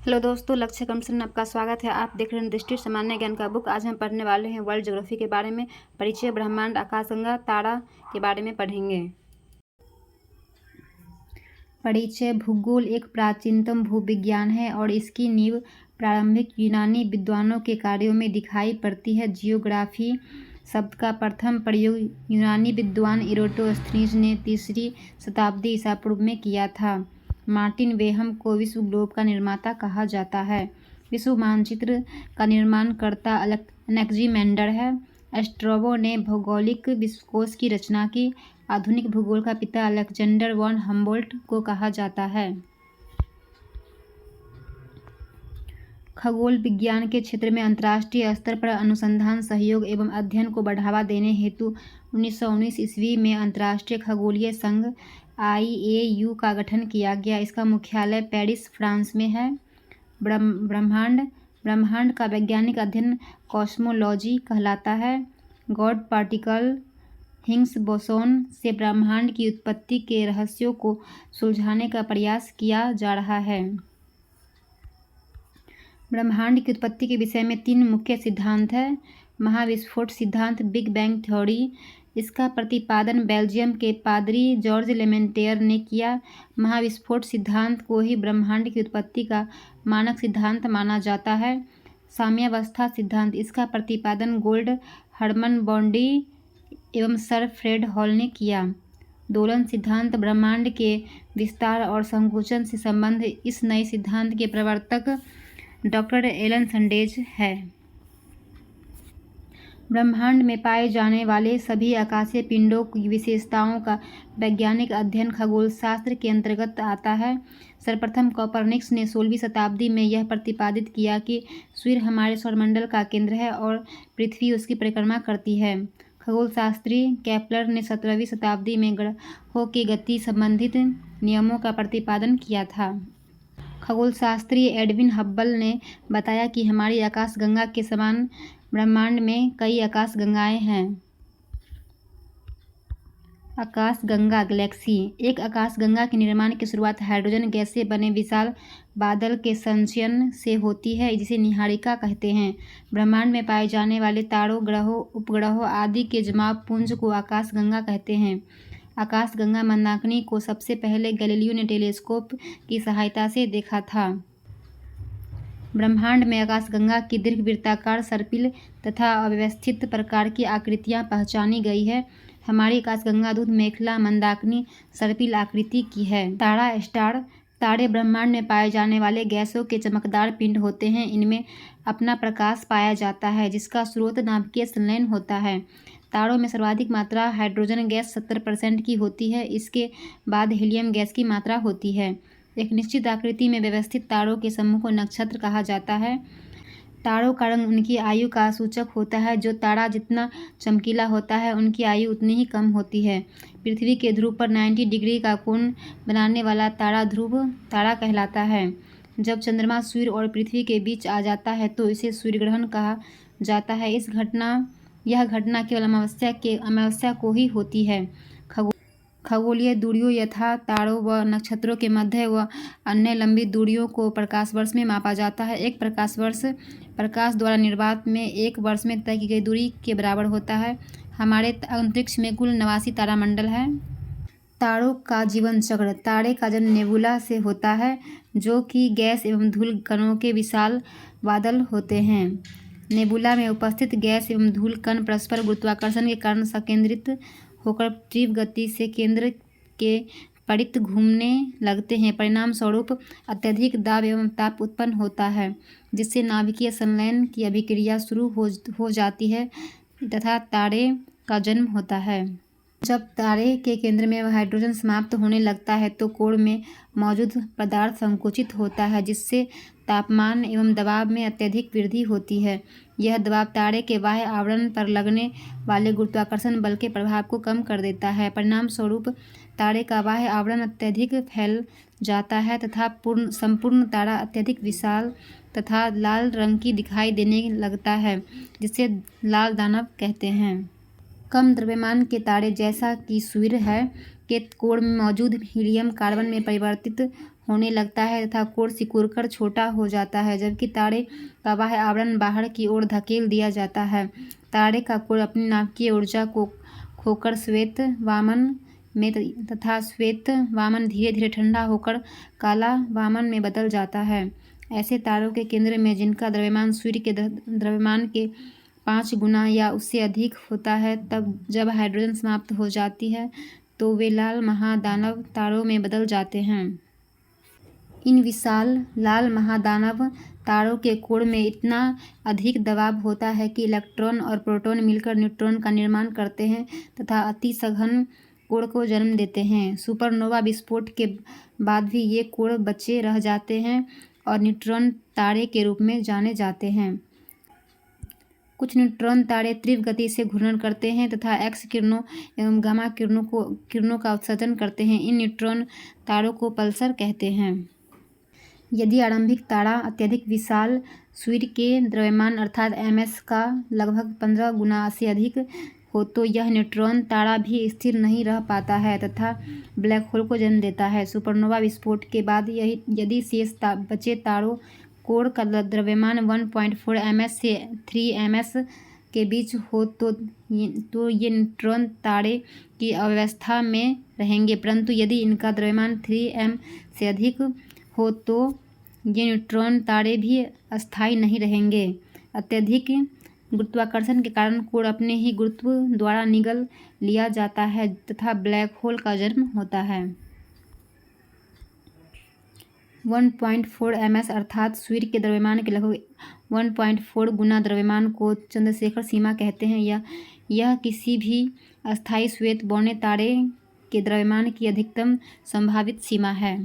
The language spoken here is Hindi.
हेलो दोस्तों, लक्ष्य कम्पटीशन में आपका स्वागत है। आप देख रहे हैं दृष्टि सामान्य ज्ञान का बुक। आज हम पढ़ने वाले हैं वर्ल्ड ज्योग्राफी के बारे में। परिचय, ब्रह्मांड, आकाशगंगा, तारा के बारे में पढ़ेंगे। परिचय। भूगोल एक प्राचीनतम भूविज्ञान है और इसकी नींव प्रारंभिक यूनानी विद्वानों के कार्यों में दिखाई पड़ती है। जियोग्राफी शब्द का प्रथम प्रयोग यूनानी विद्वान इराटोस्थनीज ने 3री शताब्दी ईसा पूर्व में किया था। मार्टिन वेहम को विश्व ग्लोब का निर्माता कहा जाता है। विश्व मानचित्र का निर्माणकर्ता अलेक्जेंडर है। एस्ट्रोबो ने भौगोलिक विश्वकोश की रचना की। आधुनिक भूगोल का पिता अलेक्जेंडर वॉन हम्बोल्ट को कहा जाता है। खगोल विज्ञान के क्षेत्र में अंतर्राष्ट्रीय स्तर पर अनुसंधान, सहयोग एवं अध्ययन को बढ़ावा देने हेतु 1919 ईस्वी में अंतर्राष्ट्रीय खगोलीय संघ IAU का गठन किया गया। इसका मुख्यालय पेरिस, फ्रांस में है। ब्रह्मांड का वैज्ञानिक अध्ययन कॉस्मोलॉजी कहलाता है। गॉड पार्टिकल हिग्स बोसोन से ब्रह्मांड की उत्पत्ति के रहस्यों को सुलझाने का प्रयास किया जा रहा है। ब्रह्मांड की उत्पत्ति के विषय में 3 मुख्य सिद्धांत हैं। महाविस्फोट सिद्धांत, बिग बैंग थ्योरी। इसका प्रतिपादन बेल्जियम के पादरी जॉर्ज लेमेंटेयर ने किया। महाविस्फोट सिद्धांत को ही ब्रह्मांड की उत्पत्ति का मानक सिद्धांत माना जाता है। साम्यावस्था सिद्धांत, इसका प्रतिपादन गोल्ड, हर्मन बॉन्डी एवं सर फ्रेड हॉल ने किया। दोलन सिद्धांत, ब्रह्मांड के विस्तार और संकुचन से संबंध। इस नए सिद्धांत के प्रवर्तक डॉक्टर एलन सैंडेज है। ब्रह्मांड में पाए जाने वाले सभी आकाशीय पिंडों की विशेषताओं का वैज्ञानिक अध्ययन खगोलशास्त्र के अंतर्गत आता है। सर्वप्रथम कोपरनिकस ने 16वीं शताब्दी में यह प्रतिपादित किया कि सूर्य हमारे सौरमंडल का केंद्र है और पृथ्वी उसकी परिक्रमा करती है। खगोलशास्त्री केपलर ने 17वीं शताब्दी में ग्रहों की गति संबंधित नियमों का प्रतिपादन किया था। खगोलशास्त्री एडविन हब्बल ने बताया कि हमारी आकाशगंगा के समान ब्रह्मांड में कई आकाशगंगाएं हैं। आकाशगंगा गैलेक्सी। एक आकाशगंगा के निर्माण की शुरुआत हाइड्रोजन गैस से बने विशाल बादल के संचयन से होती है, जिसे निहारिका कहते हैं। ब्रह्मांड में पाए जाने वाले तारों, ग्रहों, उपग्रहों आदि के जमाव पुंज को आकाशगंगा कहते हैं। आकाशगंगा मंदाकिनी को सबसे पहले गैलीलियो ने टेलीस्कोप की सहायता से देखा था। ब्रह्मांड में आकाशगंगा की दीर्घवृत्ताकार, सर्पिल तथा अव्यवस्थित प्रकार की आकृतियां पहचानी गई है। हमारी आकाशगंगा दूध मेखला मंदाकिनी सर्पिल आकृति की है। तारा स्टार। तारे ब्रह्मांड में पाए जाने वाले गैसों के चमकदार पिंड होते हैं। इनमें अपना प्रकाश पाया जाता है, जिसका स्रोत नाभिकीय संलयन होता है। तारों में सर्वाधिक मात्रा हाइड्रोजन गैस 70% की होती है। इसके बाद हीलियम गैस की मात्रा होती है। एक निश्चित आकृति में व्यवस्थित तारों के समूह को नक्षत्र कहा जाता है। तारों का रंग उनकी आयु का सूचक होता है। जो तारा जितना चमकीला होता है, उनकी आयु उतनी ही कम होती है। पृथ्वी के ध्रुव पर 90 डिग्री का कोण बनाने वाला तारा ध्रुव तारा कहलाता है। जब चंद्रमा सूर्य और पृथ्वी के बीच आ जाता है तो इसे सूर्यग्रहण कहा जाता है। यह घटना केवल अमावस्या को ही होती है। खगोलीय दूरियों यथा तारों व नक्षत्रों के मध्य व अन्य लंबी दूरियों को प्रकाश वर्ष में मापा जाता है। एक प्रकाश वर्ष प्रकाश द्वारा निर्वात में 1 वर्ष में तय की गई दूरी के बराबर होता है। हमारे अंतरिक्ष में कुल 89 तारामंडल है। तारों का जीवन चक्र। तारे का जन्म नेबुला से होता है, जो कि गैस एवं धूल कणों के विशाल बादल होते हैं। नेबुला में उपस्थित गैस एवं धूल कण परस्पर गुरुत्वाकर्षण के कारण संकेंद्रित होकर तीव्र गति से केंद्र के परित घूमने लगते हैं। परिणाम स्वरूप अत्यधिक दाब एवं ताप उत्पन्न होता है, जिससे नाभिकीय संलयन की अभिक्रिया शुरू हो जाती है तथा तारे का जन्म होता है। जब तारे के केंद्र में हाइड्रोजन समाप्त होने लगता है तो कोण में मौजूद पदार्थ संकुचित होता है, जिससे तापमान एवं दबाव में अत्यधिक वृद्धि होती है। यह दबाव तारे के बाह्य आवरण पर लगने वाले गुरुत्वाकर्षण बल के प्रभाव को कम कर देता है। परिणाम स्वरूप तारे का बाह्य आवरण अत्यधिक फैल जाता है तथा संपूर्ण तारा अत्यधिक विशाल तथा लाल रंग की दिखाई देने लगता है, जिसे लाल दानव कहते हैं। कम द्रव्यमान के तारे, जैसा कि सूर्य है, के कोण में मौजूद हीलियम कार्बन में परिवर्तित होने लगता है तथा कोर सिकुड़कर छोटा हो जाता है, जबकि तारे का बाह्य आवरण बाहर की ओर धकेल दिया जाता है। तारे का कोर अपनी नाभिकीय ऊर्जा को खोकर श्वेत वामन में तथा श्वेत वामन धीरे धीरे ठंडा होकर काला वामन में बदल जाता है। ऐसे तारों के केंद्र में, जिनका द्रव्यमान सूर्य के द्रव्यमान के 5 गुना या उससे अधिक होता है, तब जब हाइड्रोजन समाप्त हो जाती है तो वे लाल महादानव तारों में बदल जाते हैं। इन विशाल लाल महादानव तारों के कोर में इतना अधिक दबाव होता है कि इलेक्ट्रॉन और प्रोटॉन मिलकर न्यूट्रॉन का निर्माण करते हैं तथा अति सघन कोर को जन्म देते हैं। सुपरनोवा विस्फोट के बाद भी ये कोर बचे रह जाते हैं और न्यूट्रॉन तारे के रूप में जाने जाते हैं। कुछ न्यूट्रॉन तारे तीव्र गति से घूर्णन करते हैं तथा एक्स किरणों एवं गामा किरणों का उत्सर्जन करते हैं। इन न्यूट्रॉन तारों को पल्सर कहते हैं। यदि आरंभिक तारा अत्यधिक विशाल, सूर्य के द्रव्यमान अर्थात ms का लगभग 15 गुना से अधिक हो, तो यह न्यूट्रॉन तारा भी स्थिर नहीं रह पाता है तथा ब्लैक होल को जन्म देता है। सुपरनोवा विस्फोट के बाद यदि शेष बचे तारों कोर का द्रव्यमान 1.4 ms से 3 ms के बीच हो तो ये न्यूट्रॉन तारे की अवस्था में रहेंगे, परंतु यदि इनका द्रव्यमान 3m से अधिक हो तो ये न्यूट्रॉन तारे भी अस्थायी नहीं रहेंगे। अत्यधिक गुरुत्वाकर्षण के कारण कोर अपने ही गुरुत्व द्वारा निगल लिया जाता है तथा ब्लैक होल का जन्म होता है। 1.4 ms अर्थात सूर्य के द्रव्यमान के लगभग 1.4 गुना द्रव्यमान को चंद्रशेखर सीमा कहते हैं। यह किसी भी अस्थायी श्वेत बौने तारे के द्रव्यमान की अधिकतम संभावित सीमा है।